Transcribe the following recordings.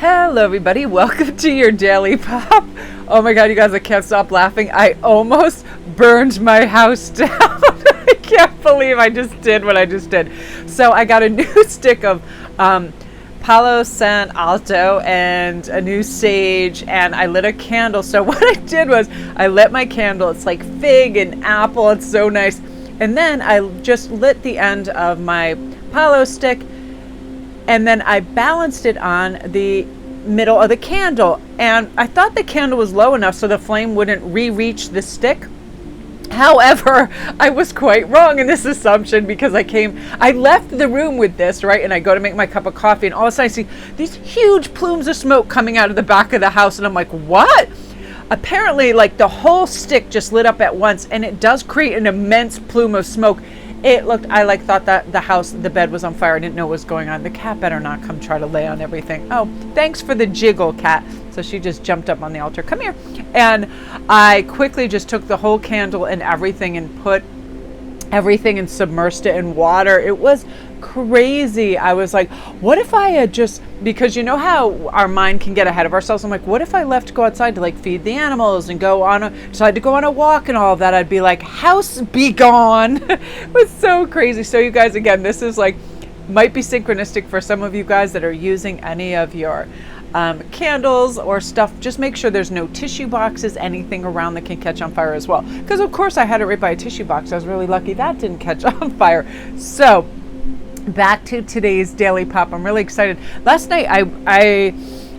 Hello everybody, welcome to your Daily Pop. Oh my god, you guys, I can't stop laughing. I almost burned my house down. I can't believe I just did what I just did. So I got a new stick of Palo Santo and a new sage, and I lit a candle. So what I did was I lit my candle. It's like fig and apple. It's so nice. And then I just lit the end of my Palo stick, and then I balanced it on the middle of the candle. And I thought the candle was low enough so the flame wouldn't re-reach the stick. However, I was quite wrong in this assumption because I left the room with this, right? And I go to make my cup of coffee, and all of a sudden I see these huge plumes of smoke coming out of the back of the house. And I'm like, what? Apparently, like, the whole stick just lit up at once, and it does create an immense plume of smoke. I thought that the bed was on fire. I didn't know what was going on. The cat better not come try to lay on everything. Oh, thanks for the jiggle, cat. So she just jumped up on the altar. Come here. And I quickly just took the whole candle and everything and put everything and submersed it in water. It was crazy. I was like, what if I had because you know how our mind can get ahead of ourselves. I'm like, what if I left to go outside to like feed the animals and decide to go on a walk and all of that? I'd be like, house be gone. It was so crazy. So you guys, again, this is might be synchronistic for some of you guys that are using any of your candles or stuff. Just make sure there's no tissue boxes, anything around that can catch on fire as well. Because of course I had it right by a tissue box. I was really lucky that didn't catch on fire. So back to today's Daily Pop. I'm really excited. Last night I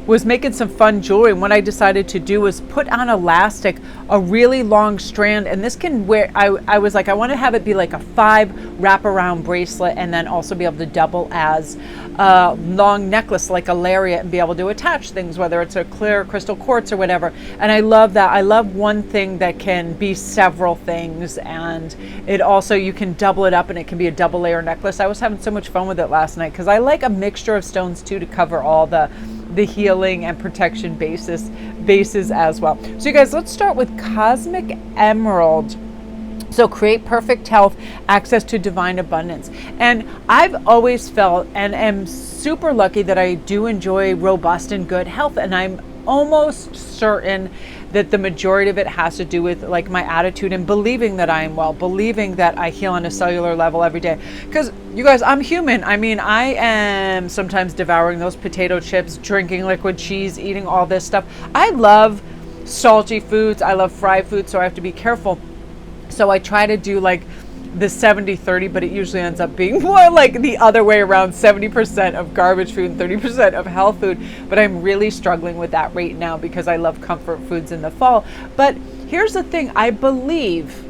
was making some fun jewelry, and what I decided to do was put on elastic a really long strand, and this can wear, I was like, I want to have it be like a 5 wraparound bracelet, and then also be able to double as a long necklace like a lariat, and be able to attach things, whether it's a clear crystal quartz or whatever. And I love that. I love one thing that can be several things, and it also, you can double it up and it can be a double layer necklace. I was having so much fun with it last night because I like a mixture of stones too, to cover all the healing and protection bases as well. So you guys, let's start with Cosmic Emerald. So create perfect health, access to divine abundance. And I've always felt and am super lucky that I do enjoy robust and good health. And I'm almost certain that the majority of it has to do with like my attitude and believing that I am well, believing that I heal on a cellular level every day. Because you guys, I'm human. I mean, I am sometimes devouring those potato chips, drinking liquid cheese, eating all this stuff. I love salty foods. I love fried food, so I have to be careful. So I try to do like the 70-30, but it usually ends up being more like the other way around, 70% of garbage food and 30% of health food. But I'm really struggling with that right now because I love comfort foods in the fall. But here's the thing, I believe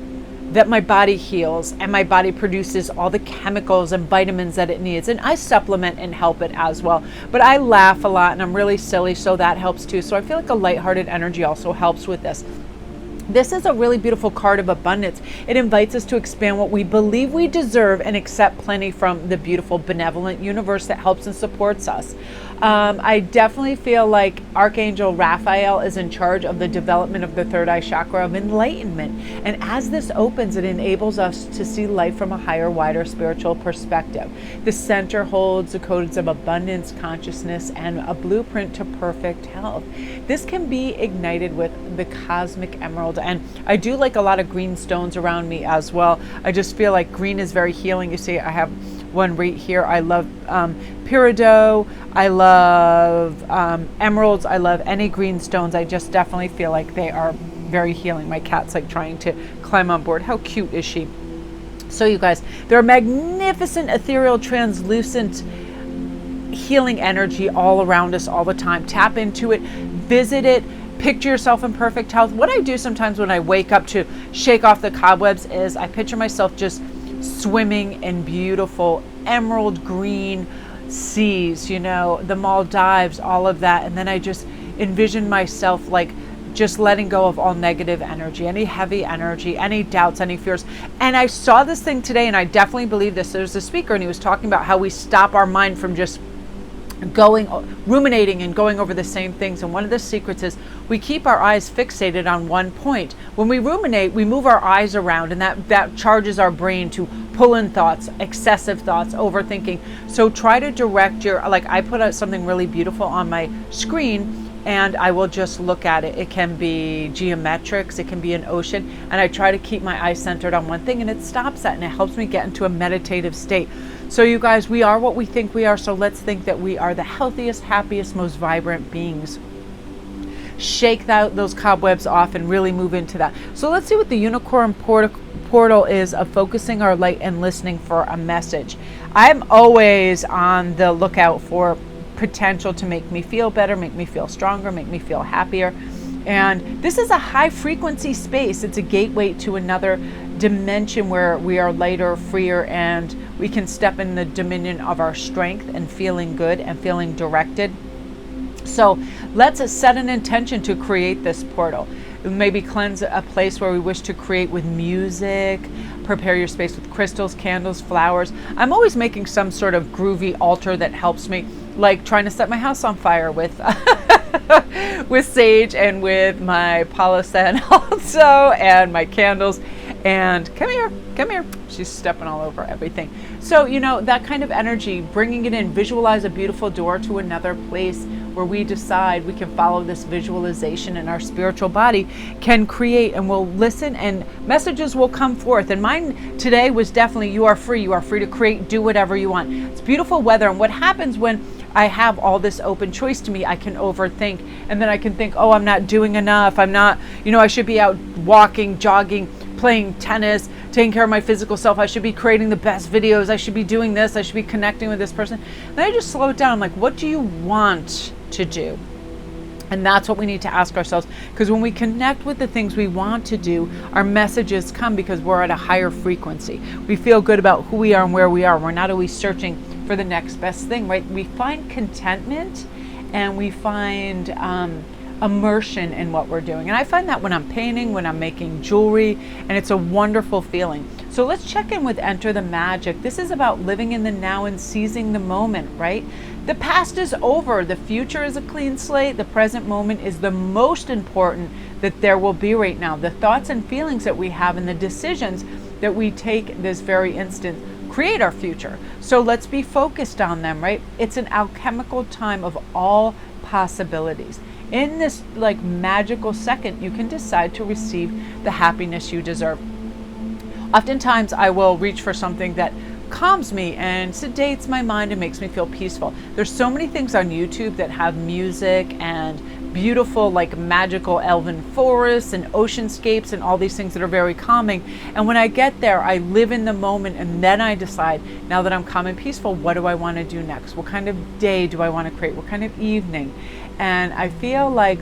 that my body heals and my body produces all the chemicals and vitamins that it needs, and I supplement and help it as well. But I laugh a lot and I'm really silly, so that helps too. So I feel like a lighthearted energy also helps with this. This is a really beautiful card of abundance. It invites us to expand what we believe we deserve and accept plenty from the beautiful, benevolent universe that helps and supports us. I definitely feel like Archangel Raphael is in charge of the development of the third eye chakra of enlightenment. And as this opens, it enables us to see life from a higher, wider spiritual perspective. The center holds the codes of abundance, consciousness, and a blueprint to perfect health. This can be ignited with the Cosmic Emerald. And I do like a lot of green stones around me as well. I just feel like green is very healing. You see, I have one right here. I love peridot. I love emeralds. I love any green stones. I just definitely feel like they are very healing. My cat's like trying to climb on board. How cute is she? So you guys, there are magnificent, ethereal, translucent healing energy all around us all the time. Tap into it, visit it, picture yourself in perfect health. What I do sometimes when I wake up to shake off the cobwebs is I picture myself just swimming in beautiful emerald green seas, you know, the Maldives, all of that. And then I just envision myself like just letting go of all negative energy, any heavy energy, any doubts, any fears. And I saw this thing today, and I definitely believe this. There's a speaker, and he was talking about how we stop our mind from just going ruminating and going over the same things. And one of the secrets is we keep our eyes fixated on one point. When we ruminate, we move our eyes around, and that charges our brain to pull in thoughts, excessive thoughts, overthinking. So try to direct your, like I put out something really beautiful on my screen, and I will just look at it. It can be geometrics, it can be an ocean, and I try to keep my eyes centered on one thing, and it stops that, and it helps me get into a meditative state. So you guys, we are what we think we are, so let's think that we are the healthiest, happiest, most vibrant beings. Shake those cobwebs off and really move into that. So let's see what the unicorn portal is of focusing our light and listening for a message. I'm always on the lookout for potential to make me feel better, make me feel stronger, make me feel happier. And this is a high frequency space. It's a gateway to another dimension where we are lighter, freer, and we can step in the dominion of our strength and feeling good and feeling directed. So let's set an intention to create this portal. Maybe cleanse a place where we wish to create with music. Prepare your space with crystals, candles, flowers. I'm always making some sort of groovy altar that helps me, like trying to set my house on fire with with sage and with my Palo Santo and my candles. And come here. She's stepping all over everything. So, that kind of energy, bringing it in, visualize a beautiful door to another place where we decide we can follow this visualization, and our spiritual body can create, and we'll listen, and messages will come forth. And mine today was definitely, you are free to create, do whatever you want. It's beautiful weather. And what happens when I have all this open choice to me, I can overthink, and then I can think, oh, I'm not doing enough. I'm not, I should be out walking, jogging, playing tennis, taking care of my physical self. I should be creating the best videos. I should be doing this. I should be connecting with this person. Then I just slow it down. I'm like, what do you want to do? And that's what we need to ask ourselves, because when we connect with the things we want to do, our messages come because we're at a higher frequency. We feel good about who we are and where we are. We're not always searching for the next best thing, right? We find contentment, and we find immersion in what we're doing. And I find that when I'm painting, when I'm making jewelry, and it's a wonderful feeling. So let's check in with Enter the Magic. This is about living in the now and seizing the moment, right? The past is over. The future is a clean slate. The present moment is the most important that there will be right now. The thoughts and feelings that we have and the decisions that we take this very instant create our future. So let's be focused on them, right? It's an alchemical time of all possibilities. In this magical second, you can decide to receive the happiness you deserve. Oftentimes I will reach for something that calms me and sedates my mind and makes me feel peaceful. There's so many things on YouTube that have music and beautiful, magical elven forests and oceanscapes and all these things that are very calming. And when I get there, I live in the moment, and then I decide, now that I'm calm and peaceful, what do I want to do next? What kind of day do I want to create? What kind of evening? And I feel like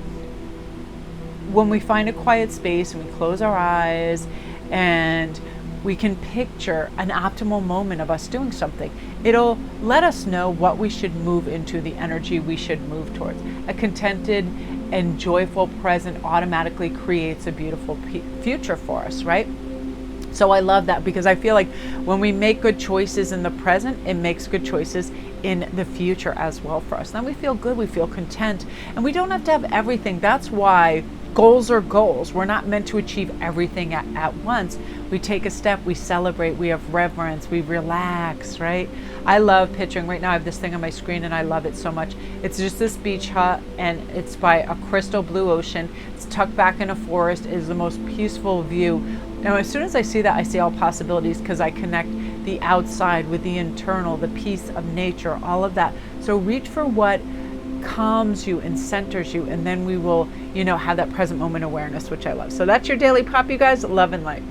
when we find a quiet space and we close our eyes and we can picture an optimal moment of us doing something, it'll let us know what we should move into, the energy we should move towards. A contented and joyful present automatically creates a beautiful future for us, right? So I love that, because I feel like when we make good choices in the present, it makes good choices in the future as well for us. Then we feel good, we feel content, and we don't have to have everything. That's why goals are goals. We're not meant to achieve everything at once. We take a step, we celebrate, we have reverence, we relax, right? I love picturing, right now I have this thing on my screen and I love it so much. It's just this beach hut, and it's by a crystal blue ocean. It's tucked back in a forest. It is the most peaceful view. Now, as soon as I see that, I see all possibilities, because I connect the outside with the internal, the peace of nature, all of that. So reach for what calms you and centers you, and then we will, have that present moment awareness, which I love. So that's your daily pop, you guys. Love and light.